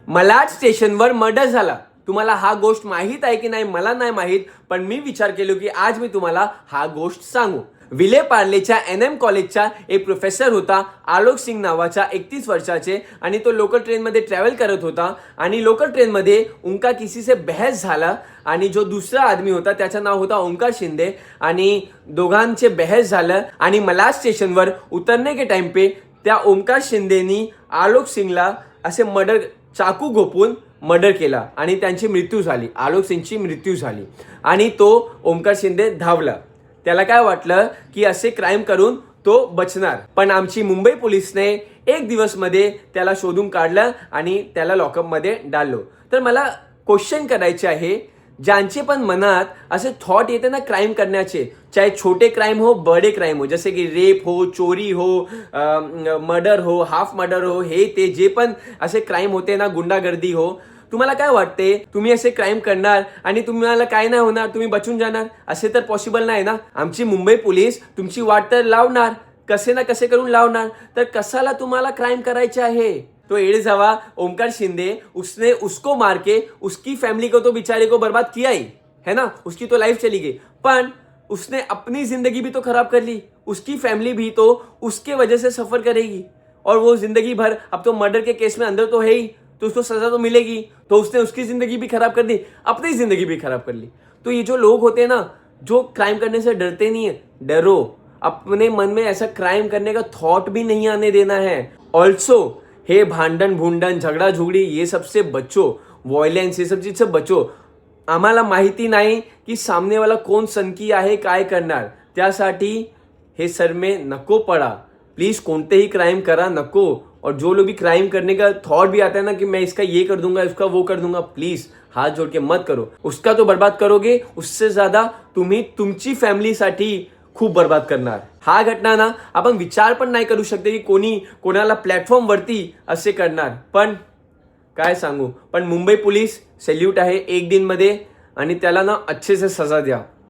मलाड स्टेशनवर मर्डर झाला. तुम्हाला हा गोष्ट माहीत आहे की नाही मला नाही माहीत, पण मी विचार केलो की आज मी तुम्हाला हा गोष्ट सांगू. विले पार्लेच्या NM कॉलेजचा एक प्रोफेसर होता आलोक सिंग नावाचा 31 वर्षाचे, आणि तो लोकल ट्रेनमध्ये ट्रॅव्हल करत होता आणि लोकल ट्रेनमध्ये उनका किसी से बहस झाला आणि जो दुसरा आदमी होता त्याचं नाव होता ओंकार शिंदे, आणि दोघांचे बहस झालं आणि मलाड स्टेशनवर उतरने के टाइम पे त्या ओंकार शिंदेनी आलोक सिंगला असे चाकू घोपून मर्डर केला आणि त्यांची मृत्यू झाली. आलोक सिंगची मृत्यू झाली आणि तो ओंकार शिंदे धावला. त्याला काय वाटलं की असे क्राईम करून तो बचणार, पण आमची मुंबई पोलिसने एक दिवस मध्ये त्याला शोधून काढलं आणि त्याला लॉकअप मध्ये डाललो. तर मला क्वेश्चन करायचे आहे, ज्यांचे पण मनात असे थॉट येते ना क्राईम करण्याचे, चाहे छोटे क्राइम हो बड़े क्राइम हो, जसे की रेप हो, चोरी हो, मर्डर हो, हाफ मर्डर हो, हे ते जे पण असे क्राईम होते ना, गुंडागर्दी हो, तुम्हाला काय वाटते तुम्ही असे क्राईम करणार आणि तुम्हाला काय नाही होणार, तुम्ही बचून जाणार? असे तर पॉसिबल नाही ना. आमची मुंबई पोलीस तुमची वाट तर लावणार, कसे ना कसे करून लावणार. तर कशाला तुम्हाला क्राईम करायचे आहे? तो एड़े जावा ओमकार शिंदे, उसने उसको मार के उसकी फैमिली को तो बेचारे को बर्बाद किया ही है ना, उसकी तो लाइफ चली गई, पर उसने अपनी जिंदगी भी तो खराब कर ली. उसकी फैमिली भी तो उसके वजह से सफर करेगी और वो जिंदगी भर, अब तो मर्डर के केस में अंदर तो है ही, तो उसको सजा तो मिलेगी. तो उसने उसकी जिंदगी भी खराब कर दी, अपनी जिंदगी भी खराब कर ली. तो ये जो लोग होते हैं ना, जो क्राइम करने से डरते नहीं है, डरो. अपने मन में ऐसा क्राइम करने का थॉट भी नहीं आने देना है. ऑल्सो हे भांडण भुंडण झगडा झुगडी ये सबसे बचो, व्हायलेन्स ये सब चीज से बचो. आम्हाला माहिती नाही की सामनेवाला कोण सनकी आहे, काय करणार. त्यासाठी हे सर में नको पडा. प्लीज कोणतेही क्राइम करा नको. और जो लोग भी क्राइम करने का थॉट भी आता है ना कि मैं इसका ये कर दूंगा, इसका वो कर दूंगा, प्लीज हाथ जोड़ के मत करो. उसका तो बर्बाद करोगे, उससे ज्यादा तुम्ही तुमची फॅमिलीसाठी खूप बर्बाद करणार. हा घटना ना आपण विचार पण नाही करू शकते की कोणी कोणाला प्लॅटफॉर्म वरती असे करणार. पण काय सांगू, पण मुंबई पोलीस सॅल्यूट आहे एक दिन मध्ये, आणि त्याला ना अच्छे से सजा द्या.